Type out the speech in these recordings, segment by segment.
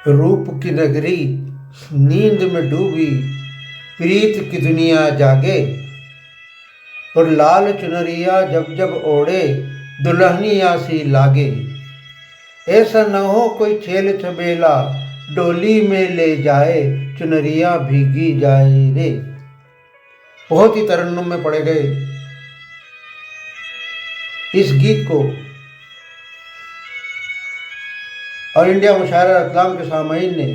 रूप की नगरी नींद में डूबी, प्रीत की दुनिया जागे। और लाल चुनरिया जब जब ओढ़े, दुल्हनिया सी लागे। ऐसा न हो कोई छेल छबेला, डोली में ले जाए, चुनरिया भीगी जाए रे। बहुत ही तरन्नुम में पड़े गए इस गीत को ऑल इंडिया मुशायरा रतलाम के सामईन ने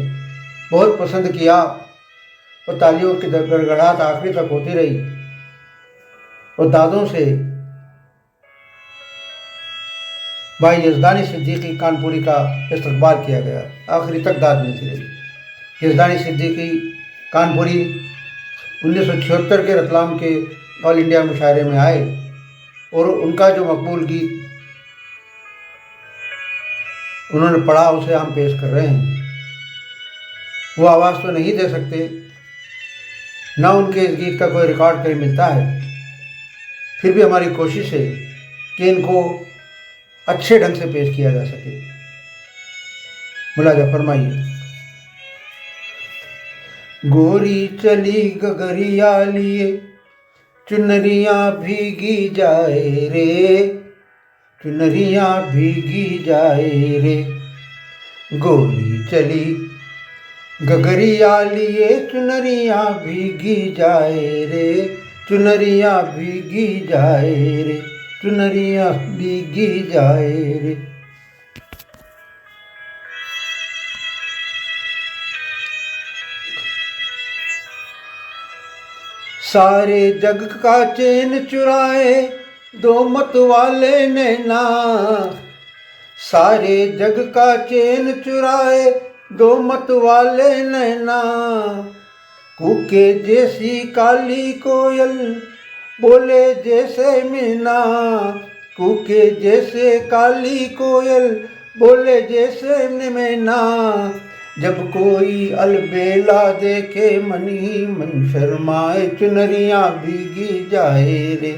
बहुत पसंद किया और तालियों की गड़गड़ाहट आखिरी तक होती रही और दादों से भाई यज़दानी सिद्दीकी कानपुरी का इस्तकबाल किया गया। आखिरी तक दाद मिलती रही। यज़दानी सिद्दीकी कानपुरी 1976 के रतलाम के ऑल इंडिया मुशायरे में आए और उनका जो मकबूल गीत उन्होंने पढ़ा उसे हम पेश कर रहे हैं। वो आवाज़ तो नहीं दे सकते, ना उनके इस गीत का कोई रिकॉर्ड कहीं मिलता है, फिर भी हमारी कोशिश है कि इनको अच्छे ढंग से पेश किया जा सके। मुलाजा फरमाइए। गोरी चली गगरिया लिए, चुनरियाँ भीगी जाए रे, चुनरियाँ भीगी जाए रे। गोरी चली गगरिया लिए, चुनरियाँ भीगी जाए रे, चुनरियाँ भीगी जाए रे, चुनरियाँ भीगी जाए रे। सारे जग का चैन चुराए दो मत वाले नैना, सारे जग का चैन चुराए दो मत वाले नैना। कूके जैसी काली कोयल, बोले जैसे मीना, कूके जैसे काली कोयल, बोले जैसे मैना। जब कोई अलबेला देखे, मन ही मन शर्माए, चुनरियाँ भीगी जाए रे।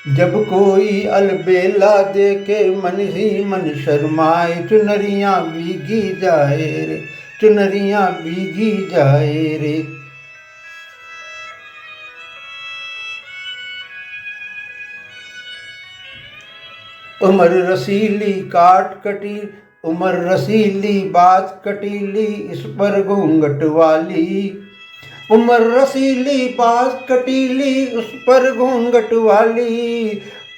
जब कोई अलबेला देखे, मन ही मन शर्माए, चुनरियाँ भीगी जाए रे, चुनरियाँ भीगी जाए रे। उमर रसीली काट कटी, उमर रसीली बात कटीली, इस पर घूंघट वाली। उमर रसीली बात कटीली, उस पर घूंघट वाली।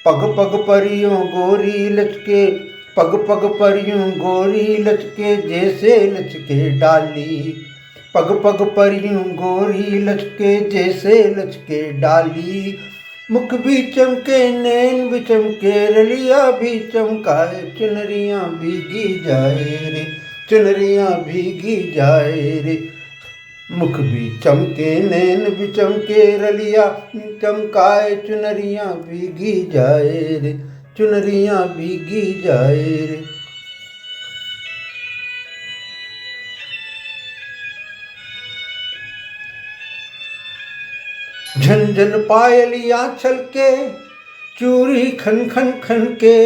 पग पग पर यूं गोरी लचके, पग पग पर यूं गोरी लचके, जैसे लचके डाली। पग पग पर यूं गोरी लचके, जैसे लचके डाली। मुख भी चमके, नैन भी चमके, रलिया भी चमकाए, चुनरियाँ भीगी जाए रे, चुनरियाँ भीगी जाए रे। मुख भी चमके, नैन भी चमके, रलिया चमकाए, चुनरियाँ भीगी जाए रे, चुनरियाँ भीगी जाए रे। झनझन पायलियाँ छलके, चूड़ी खन खन खन के।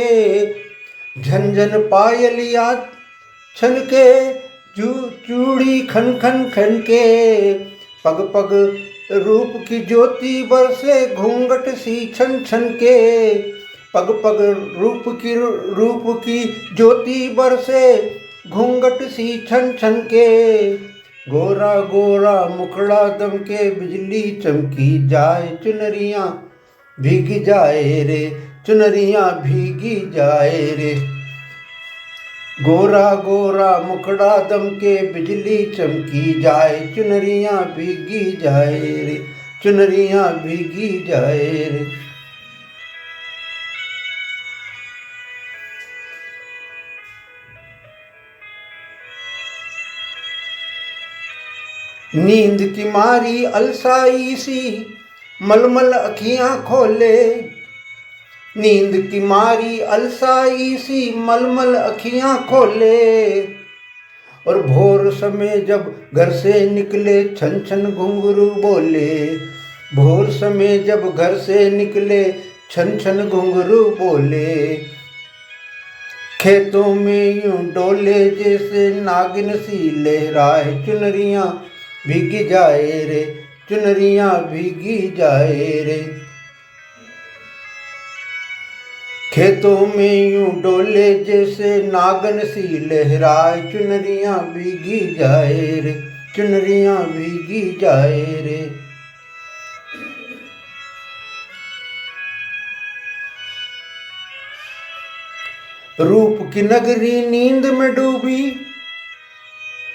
झनझन पायलियाँ छलके, चूड़ी खन खन खन के। पग पग रूप की ज्योति बरसे, घूंघट सी छन छन के। पग पग रूप की ज्योति बरसे, घूंघट सी छन छन के। गोरा गोरा मुखड़ा दमके, बिजली चमकी जाए, चुनरियाँ भीगी जाए रे, चुनरियाँ भीगी जाए रे। गोरा गोरा मुखड़ा दमके, बिजली चमकी जाए, चुनरियाँ भीगी जाए रे, चुनरियाँ भीगी जाए रे। नींद की मारी अलसाई सी, मलमल अखियाँ खोले। नींद की मारी अलसाई सी, मलमल अखियाँ खोले। और भोर समय जब घर से निकले, छन छन घुंघरू बोले। भोर समय जब घर से निकले, छन छन घुंघरू बोले। खेतों में यूं डोले जैसे नागिन सी लहराए, चुनरियाँ भीगी जाए रे, चुनरियाँ भीगी जाए रे। खेतों में यूं डोले जैसे नागन सी लहराए, चुनरियाँ भीगी जाए रे, चुनरियाँ भीगी जाए रे। रूप की नगरी नींद में डूबी,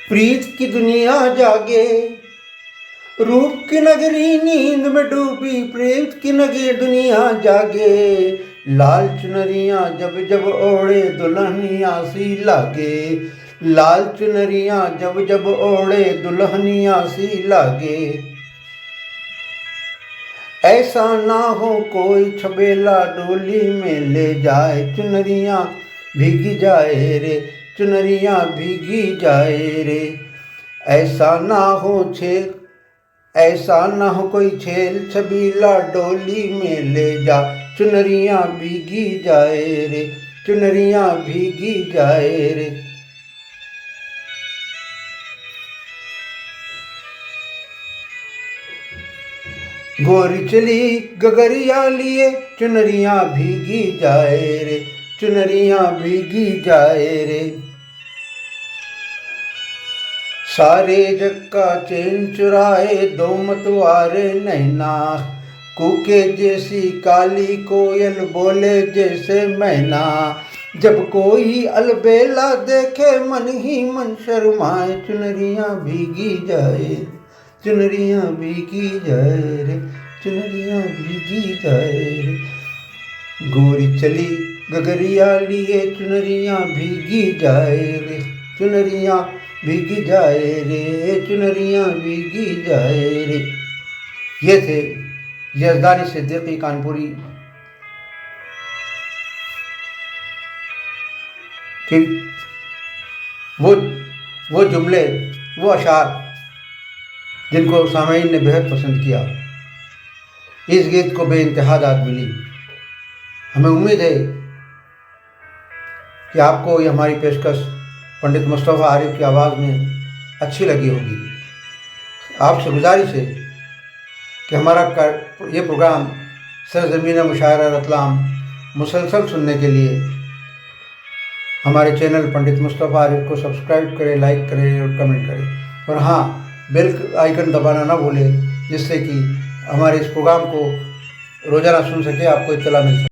प्रीत की दुनिया जागे। रूप की नगरी नींद में डूबी, प्रीत की नगरी दुनिया जागे। लाल चुनरियाँ जब जब ओढ़े दुल्हनिया सी लागे, लाल चुनरियाँ जब जब ओढ़े दुल्हनिया सी लागे। ऐसा ना हो कोई छबेला डोली में ले जाए, चुनरियाँ भीगी जाए रे, चुनरियाँ भीगी जाए रे। ऐसा ना हो कोई छेल छबीला डोली में ले जा, चुनरियाँ भीगी जाए रे, चुनरियाँ भीगी जाए रे। गोरी चली गगरिया लिए, चुनरियाँ भीगी जाए रे, चुनरियाँ भीगी जाए रे। सारे जग का चैन चुराए दो मतवारे नैना, कूके जैसी काली कोयल बोले जैसे मैना। जब कोई अलबेला देखे मन ही मन शर्माए, चुनरियाँ भीगी जाए, चुनरियाँ भीगी जाए रे, चुनरियाँ भीगी जाए रे। गोरी चली गगरिया लिए, चुनरियाँ भीगी जाए रे, चुनरियाँ भीगी जाए रे, चुनरियाँ भीगी जाए रे। ये थे यज़दानी सिद्दीकी कानपुरी कि वो जुमले, वो अशार जिनको सामीन ने बेहद पसंद किया। इस गीत को बेइंतहा दाद मिली। हमें उम्मीद है कि आपको ये हमारी पेशकश पंडित मुस्तफ़ा आरिफ की आवाज़ में अच्छी लगी होगी। आपसे गुजारिश है कि हमारा ये प्रोग्राम सरज़मीन मुशायरा रतलाम मुसलसल सुनने के लिए हमारे चैनल पंडित मुस्तफ़ा आरिफ को सब्सक्राइब करें, लाइक करें और कमेंट करें। और हाँ, बेल आइकन दबाना ना भूलें, जिससे कि हमारे इस प्रोग्राम को रोज़ाना सुन सके, आपको इत्तला मिल सके।